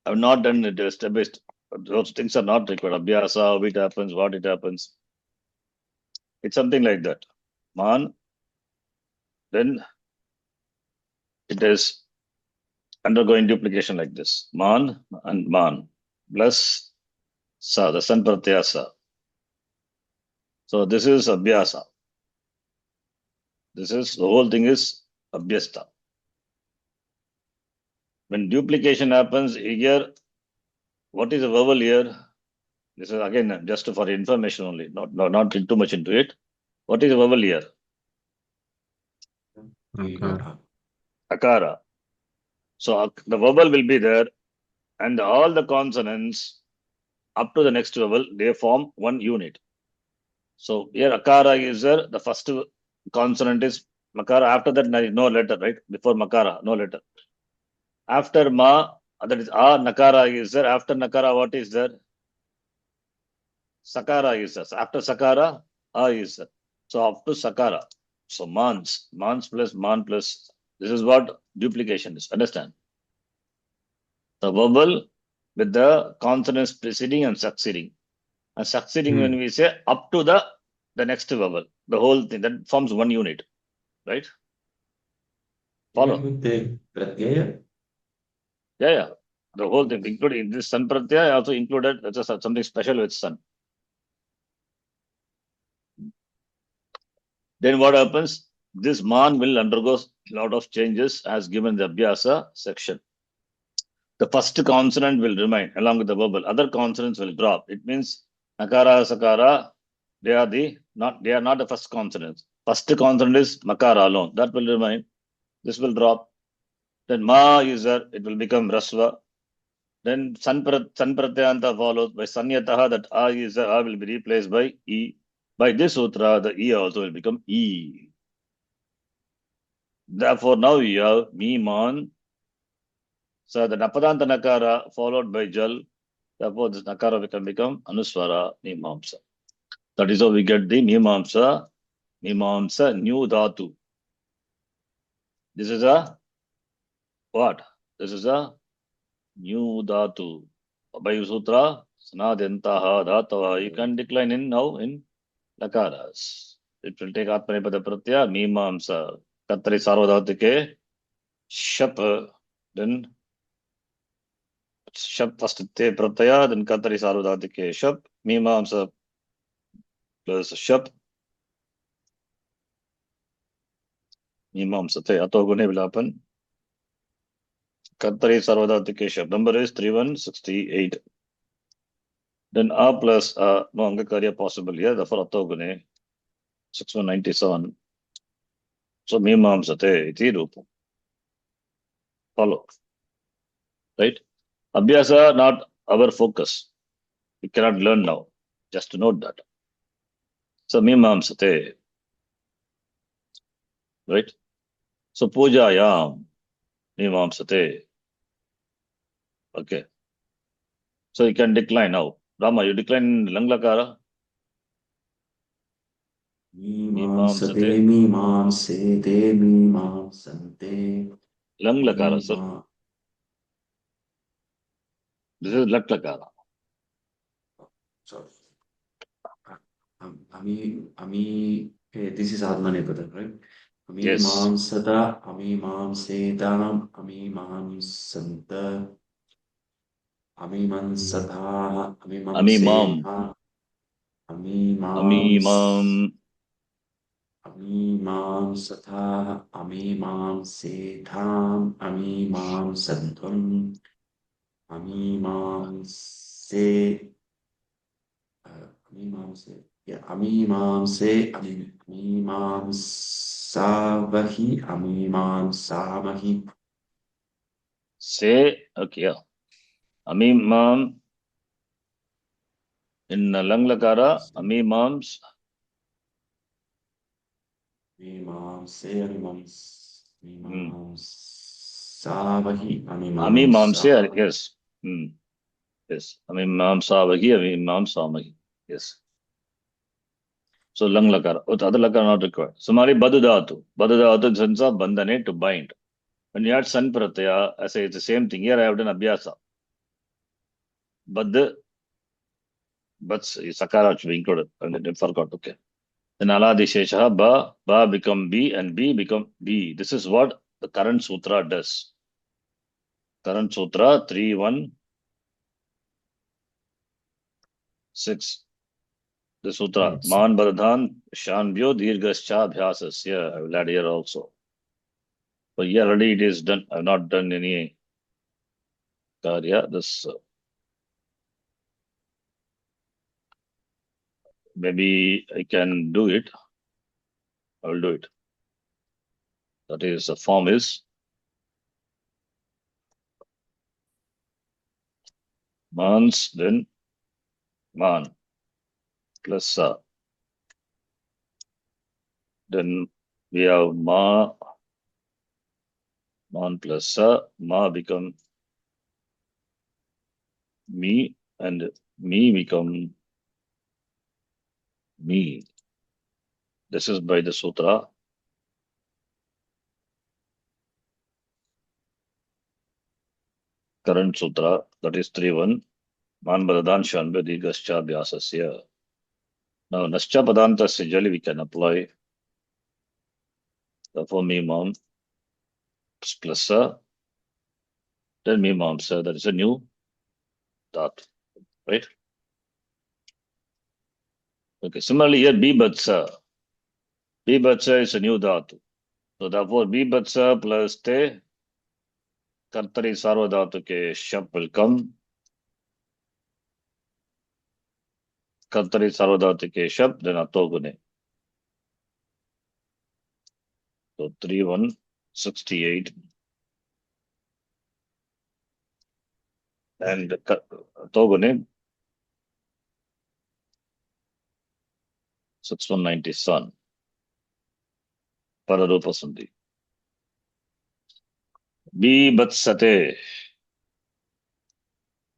I have not done it step by step. Those things are not required. Abhyasa, how it happens, what it happens. It's something like that. Man, then it is undergoing duplication like this. Man and Man plus Sa, the San Pratyasa. So this is Abhyasa. This is, the whole thing is Abhyasta. When duplication happens here, what is the vowel here? This is again just for information only, not too much into it. What is the vowel here? Akara. Akara. So the vowel will be there, and all the consonants up to the next vowel, they form one unit. So here Akara is there, the first consonant is Makara. After that, there is no letter, right? Before Makara, no letter. After Ma, that is A, Nakara is there. After Nakara, what is there? Sakara is there. So after Sakara, A is there. So up to Sakara. So Mans plus Man plus. This is what duplication is. Understand? The vowel with the consonants preceding and succeeding. And succeeding, when we say up to the next vowel, the whole thing that forms one unit, right? Follow? Even with the Pratyaya? Yeah. The whole thing, including this San Pratyaya, also included just something special with Sun. Then what happens? This Man will undergo a lot of changes as given the Abhyasa section. The first consonant will remain along with the vowel. Other consonants will drop. It means Nakara, Sakara, they are not the first consonants. First consonant is Makara alone. That will remain. This will drop. Then Ma is there. It will become Rasva. Then San Pratyanta follows by Sanyataha, that A is there. A will be replaced by E. By this sutra, the E also will become E. Therefore, now you have Mi Man. So the Napadanta Nakara followed by Jal. Therefore, this Nakara can become Anuswara Mimamsa. That is how we get the Mimamsa New Dhatu. This is a what? This is a New Dhatu. By Sutra, Sanadyantaha Dhatava. You can decline in now in Lakaras. It will take Atmanepada Pratyaya, Mimamsa. Katri Sarvadhatike, Shap, then Shap first Te Pratyaya, then Katri Sarvadhatike, Shap, Mimamsa plus Shap, Mimamsa Te Atogune will happen. Kartari Sarvadhatu Keshav. Number is 3168. Then A plus A, no Angakarya possible here, therefore Atogune, 6197. So Mimamsate, iti Rupam. Follow. Right? Abhyasa, not our focus. We cannot learn now. Just to note that. So Mimamsate. Right? So Pujayam, Mimamsate. Okay. So you can decline now. Rama, you decline Langlakara? Mimamsate, Mimamsate. mimamsete, mimamsante, Langlakara, sir. mima. This is Latlakara. Sorry. This is Atmanepada, right? Yes. Amimamsata, amimamsetanam, amimamsanta, amimansatha, Amimam. amimamseha, amimams, Amimam. amimamsatha, amimamsetham, amimamsantvam, amimamse, amimamsavahi. Say, okay, yeah. Amimam in Langlakara, Amimams. Amimamsavahi, Amimamse, yes. Yes. Amimamsavahi, Amimamsamahi. Yes. So Langlakara. Other Lakara not required. Sumari Badudatu. Badudatu is sense of bandhane to bind. When you add San Pratyaya, I say it's the same thing. Here I have done Abhyasa. But Sakara should be included. And I forgot. Okay. Then Aladi Shesha, Ba become B and B become B. This is what the current sutra does. Current sutra 316. The sutra. Yes. Man Baradhan Shanbyo Dirgascha Bhyasasya. I will add here also. But here already it is done. I have not done any Karya. This maybe I can do it. I will do it. That is, the form is Mans, then Man plus Sa. Then we have Man plus Sa. Ma become Me and Me become Me. This is by the sutra. Current sutra, that is 3-1. Man Badadan Shanbe Digascha Vyasasya. Now, Nascha Padantasya Jali we can apply. Therefore, Mimam plus Sa. Then Mimam Sa. That is a new thought. Right? Okay. Similarly, here Bibatsa. Bibatsa is a new dhatu. So therefore, Bibatsa plus Te, Kartari Sarvadhatu ke Shap will come. Kartari Sarvadhatu ke Shap, then Atogune. So 3168. And Atogune 6197. Pararupa Sandhi. Bibatsate.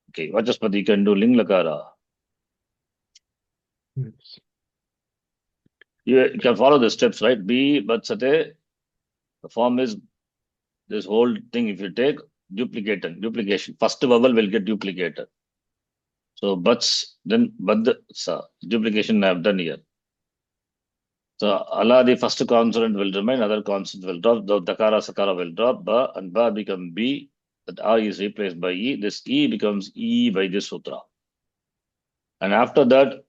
Okay, Vachaspati you can do Ling Lakara. Yes. You can follow the steps, right? Bibatsate. The form is this whole thing. If you take duplication, first vowel will get duplicated. So Bats, then Bad, Sa. Duplication I have done here. So Allah, the first consonant will remain, other consonant will drop, the Dakara, Sakara will drop, Ba and Ba become B. That A is replaced by E. This E becomes E by this sutra. And after that,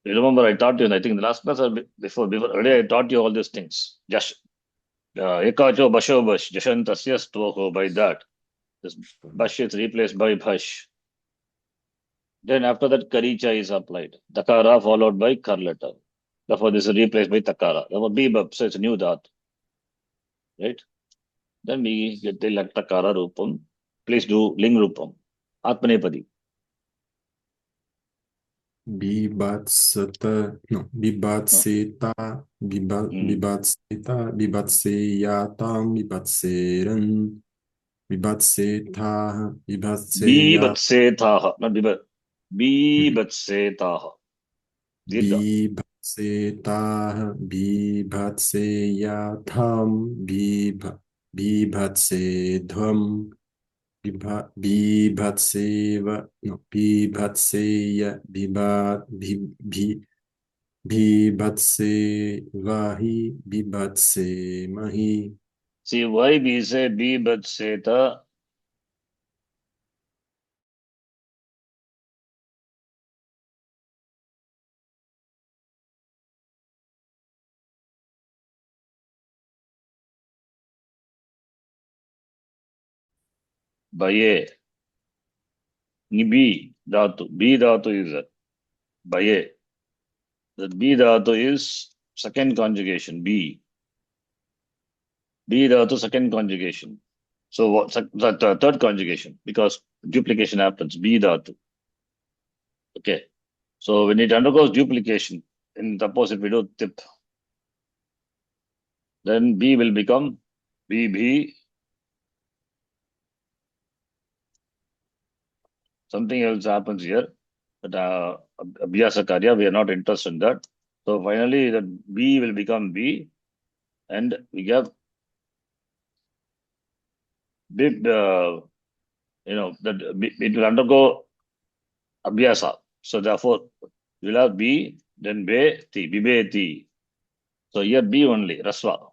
you remember I taught you, and I think in the last class or before already I taught you all these things. Jash, Ekacho Basho Bash, Jashantasya Stvoho, by that. This Bhash is replaced by Bhash. Then after that, Karicha is applied. Takara followed by Kar letter. Therefore, this is replaced by Takara. Therefore, Bibab, so it's a new Dhat. Right? Then we get the Takara Rupam. Please do Ling Rupam. Atmanepadi. Bibatsata, no, bibatseta, bibatseta, bibatseyatam, bibatseran, bibatsetah, bibatseya, Bibatsetah. Not Bibat. Bibatsetah. Dirgha. bibatsetah, bibatseyatam, bibatsedhvam, Bibhatseva, no, Bibhatseya, Bibhatsevahi, Bibhatsemahi. See, why we say Bibatseta? Baye. Nibi Dhatu. B Dhatu is Baye. The B Dhatu is second conjugation. B. B Dhatu second conjugation. So what? The third conjugation because duplication happens. B Dhatu. Okay. So when it undergoes duplication, in suppose if we do tip, then B will become BB. Something else happens here. But Abhyasa Karya, we are not interested in that. So finally, the B will become B, and we have bib. That it will undergo Abhyasa. So therefore, we will have B, then Be, Ti, Bibe, Ti. So here B only, Raswa.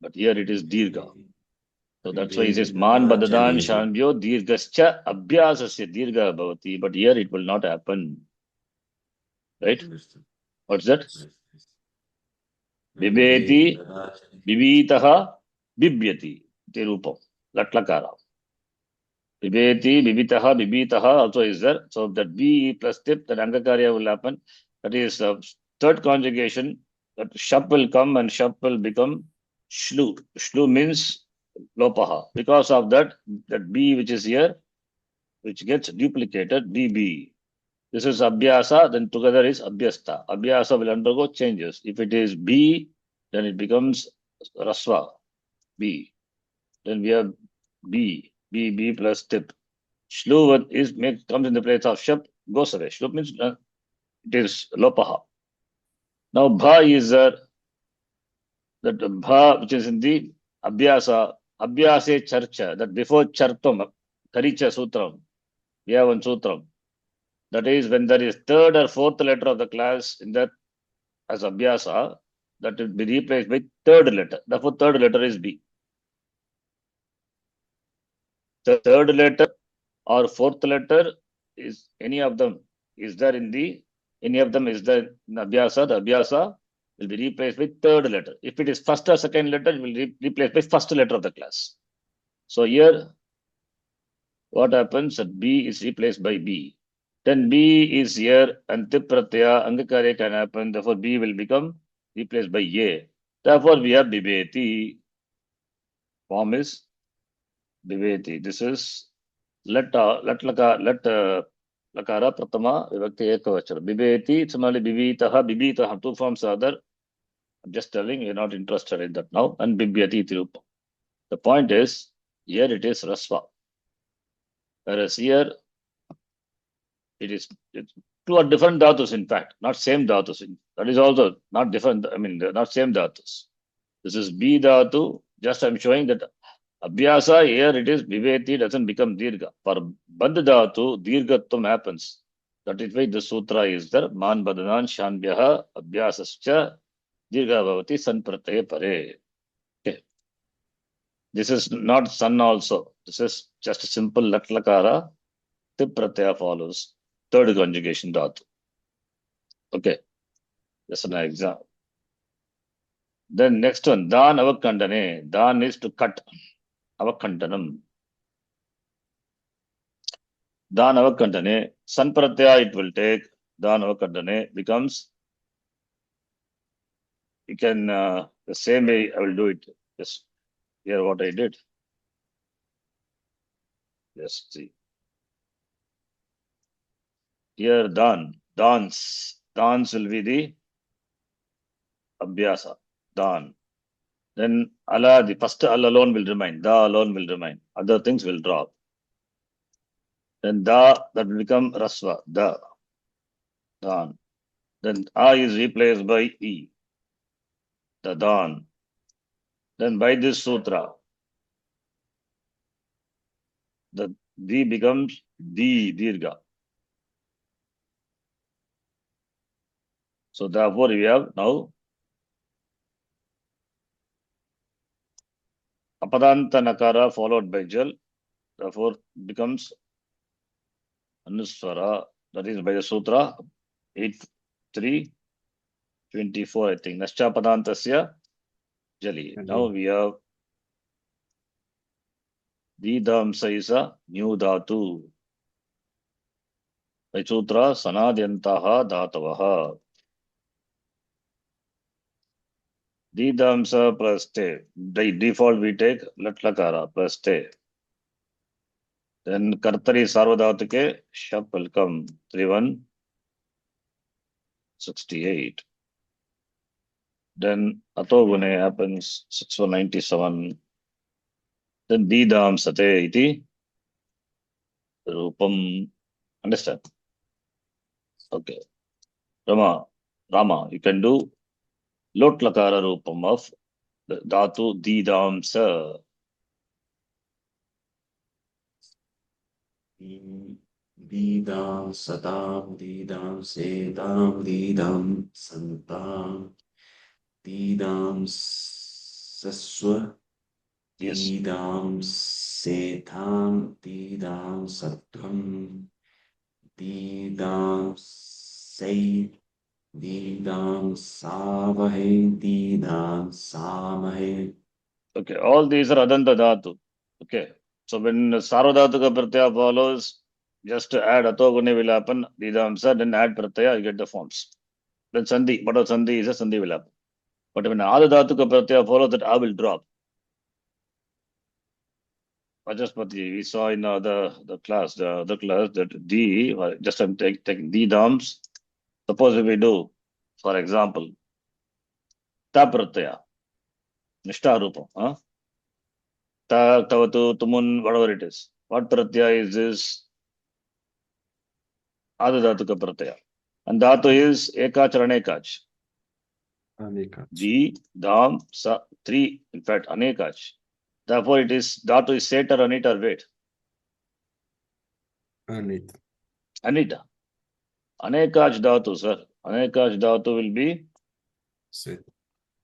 But here it is Dirgha. So that's why he says Man Badadan Shanbyo Dirghascha Abhyasasya Dirgha Bhavati. But here it will not happen. Right? What's that? Bibeti, Bibitaha, Bibyati. Tirupam. Latlakara. Bibeti, Bibitaha, Bibitaha also is there. So that B plus tip, that Angakarya will happen. That is third conjugation. That Shap will come and Shap will become Shlu. Shlu means Lopaha. Because of that B which is here, which gets duplicated, BB. This is Abhyasa, then together is Abhyasta. Abhyasa will undergo changes. If it is B, then it becomes Raswa, B. Then we have B plus tip. Shlu comes in the place of Shap, goes away. Shlu means it is Lopaha. Now Bha is that Bha which is in the Abhyasa, Abhyase Charcha, that before Chartam, Karicha Sutram, we have one Sutram. That is when there is third or fourth letter of the class in that as Abhyasa, that will be replaced by third letter. Therefore, third letter is B. The third letter or fourth letter is any of them is there in the any of them is there in Abhyasa. The Abhyasa will be replaced by third letter. If it is first or second letter, it will be replaced by first letter of the class. So here, what happens? That B is replaced by B. Then B is here and Tip Pratyaya, Angakarya can happen. Therefore, B will become replaced by A. Therefore, we have Bibeti. Form is Bibeti. This is lakara pratama vibhakti ekavachana. Bibeti, similarly Bibitaha, Bibitaha. Two forms are there. I'm just telling you're not interested in that now. And Bibyati Tirupa. The point is, here it is Rasva. Whereas here, it's two are different dhatus, in fact, not same dhatus. That is also not different. I mean, they're not same dhatus. This is B dhatu. Just I'm showing that Abhyasa, here it is Viveti doesn't become Dirgha. For Bandh dhatu, Dirghatvam happens. That is why the sutra is there. Man Badanan Shanbhyaha Abhyasascha Dirgha Bhavati Sanprataya Pare. Okay. This is not sun also. This is just a simple Latlakara. Tip Pratyaya follows. Third conjugation dhatu. Okay, that's an example. Then next one, Dan Avakandane. Dan is to cut. Avakandanam. Danavakandane, San Pratyaya it will take. Danavakandane becomes, you can, the same way I will do it. Just here what I did. Just see. Here dance will be the abhyasa, dan. Then ala, the first al alone will remain, da alone will remain. Other things will drop. Then da, that will become rasva, da, dan. Then a is replaced by e, the dan. Then by this sutra, the di becomes di, dirgha. So therefore we have now apadanta nakara followed by jal. Therefore becomes anuswara. That is by the sutra 8.3.24, I think. Nascha padantasya jali. Now we have didamsa is a new dhatu. By sutra sanadyantaha dhatavaha. Didamsa plus te. By default we take latlakara plus te. Then kartari sarvadhatike shap will come 3168. Then atogune happens 6197. Then didamsate iti rupam. Understand? Okay. Rama, you can do lot lakara rupam of the dhatu didamsa. Didam satam, didam setam, didam santam, didam saswa, Yes. didam setam, didam sattvam, didam say, didam savahe, didam samahe. Okay, all these are adanta dhatu. Okay. So when sarvadhatuka pratyaya follows, just add atogune will happen, didamsa, then add pratyaya, you get the forms. Then sandhi, but sandhi is a sandhi will happen. But when adadhatuka pratyaya follows, that a will drop. Vajaspati, we saw in the class, the other class, that D, just I'm taking D dams. Suppose we do, for example, ta pratyaya, nishta rupa, ta, tavatu, tumun, whatever it is. What pratyaya is this? Adadhatuka pratyaya. And dhatu is ekach or anekach. Anekach. D, dam, sa, three, in fact, anekach. Therefore, it is dhatu is set or anit or wait. Anit. Anita. Anekach dhatu, sir. Anekach dhatu will be Set.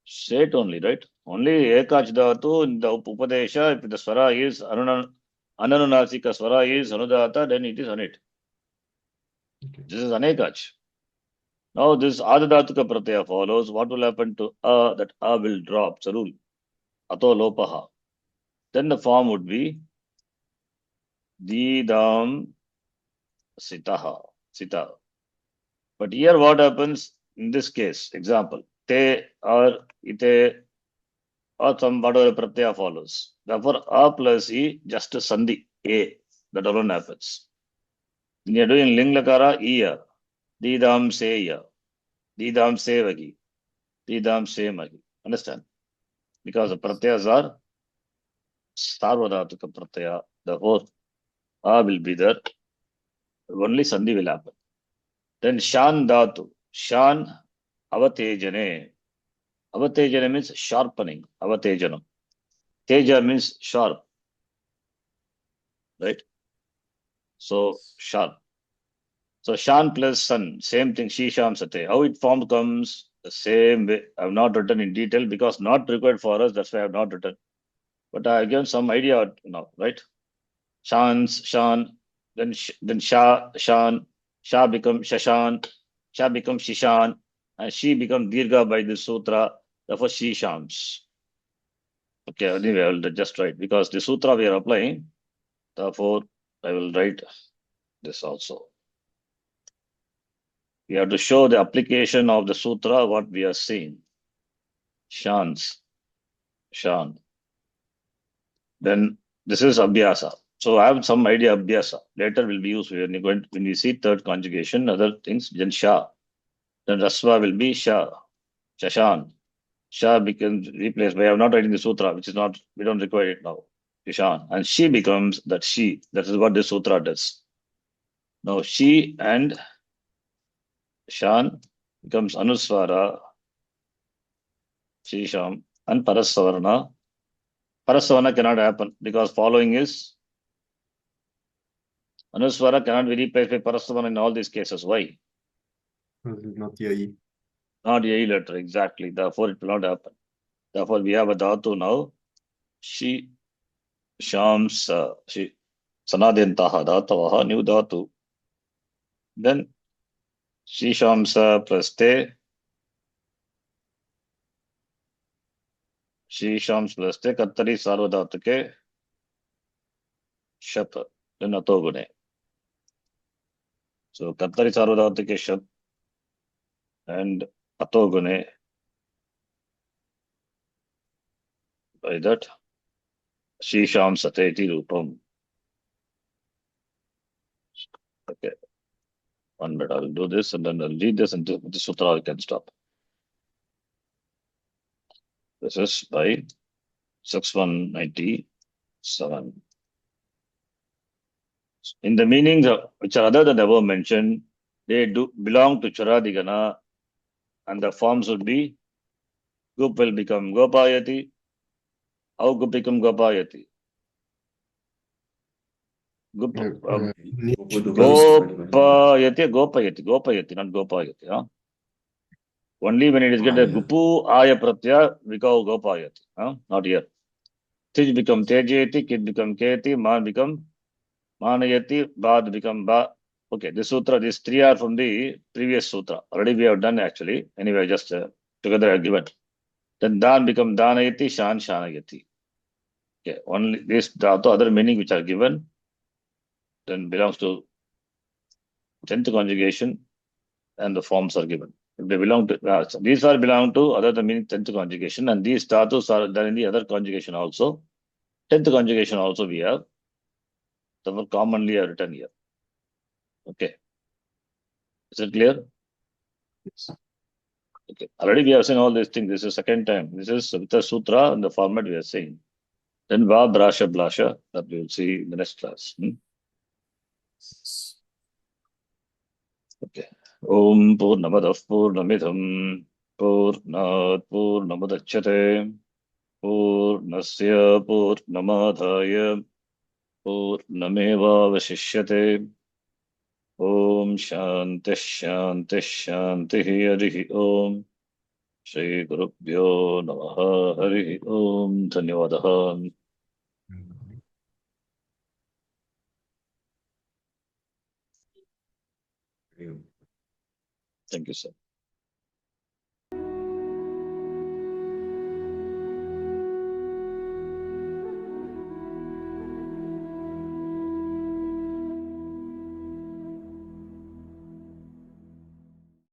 set only, right? Only ekach dhatu in the upadesha, if the swara is ananunasika swara is anudata, then it is anit. Okay. This is anekach. Now this adadhatuka pratyaya follows. What will happen to a? That a will drop. Sarul. Ato lopaha. Then the form would be didam sitaha. Sita. But here what happens in this case? Example. Te or ite or some whatever pratyaya follows. Therefore, a plus e just sandhi a. That alone happens. When you are doing ling lakara, iya. Didam seya. Didam sevagi. Didam semagi. Understand? Because the pratyas are sarvadhatuka pratyaya. Therefore, a will be there. Only sandhi will happen. Then shan dhatu. Shan avatejane. Avatejane means sharpening. Avatejanam. Teja means sharp. Right? So sharp. So shan plus sun. Same thing. Shisham sate. How it form comes the same way. I have not written in detail because not required for us. That's why I have not written. But I have given some idea now, right? Shan, then Sha, Shan, Sha becomes Shashan, Sha becomes Shishan, and she becomes Dirga by the sutra. Therefore, she shams. Okay, anyway, I will just write because the sutra we are applying. Therefore, I will write this also. We have to show the application of the sutra, what we are seeing. Shans. Shan. Then this is abhyasa. So I have some idea of abhyasa. Later will be used when we see third conjugation, other things, then sha. Then rasva will be sha. Shashan. Sha becomes replaced by, I am not writing the sutra, which is not, we don't require it now. Ishan. And she becomes that she. That is what the sutra does. Now she and Shan becomes Anuswara, Shisham, and Parasavarna. Parasavarna cannot happen because following is Anuswara cannot be replaced by Parasavarna in all these cases. Why? Not yai. Not a letter, exactly. Therefore, it will not happen. Therefore, we have a dhatu now. She, Shams, she, Sanadyantaha dhatavaha, new dhatu. Then she, Shamsa plus te. She, Shams plus te, Kattari, Sarvadhatake, Shap, then Atogune. So, Kattari, Sarvadhatake, Shap, and Atogune. By that, she, Shams, Ateti, Rupam. Okay. 1 minute, I will do this and then I'll read this and the sutra we can stop. This is by 6197. In the meanings which are other than the above mentioned, they do belong to Charadigana, and the forms would be Gup will become Gopayati. How Gup become Gopayati? Gup, Gopayati, not Gopayati. Huh? Only when it is get a Gupu Aya Pratya, we call Gopayati. Huh? Not here. Tij become Tejayati, Kid become Keti, Man become Manayati, Bad become Ba. Okay, this sutra, these three are from the previous sutra. Already we have done actually. Anyway, just together I give it. Then Dan become Danayati, Shan Shanayati. Okay, only this, the other meaning which are given, then belongs to 10th conjugation and the forms are given. If they belong to, so these are belong to other than meaning 10th conjugation, and these dhatus are done in the other conjugation also. 10th conjugation also we have. So commonly are written here. Okay. Is it clear? Yes. Okay. Already we have seen all these things. This is second time. This is the sutra in the format we are saying. Then Va Brasha Blasha, that we will see in the next class. Okay. Om Purnamadav Purnamidham Purnat Purnamadachyate Purnasya Purnamadhaya Purnameva Vashishyate Om Shanti Shanti Shanti Harihi Om Shri Gurubhyo Namaha Harihi Om Dhanyavadaha. Thank you, sir.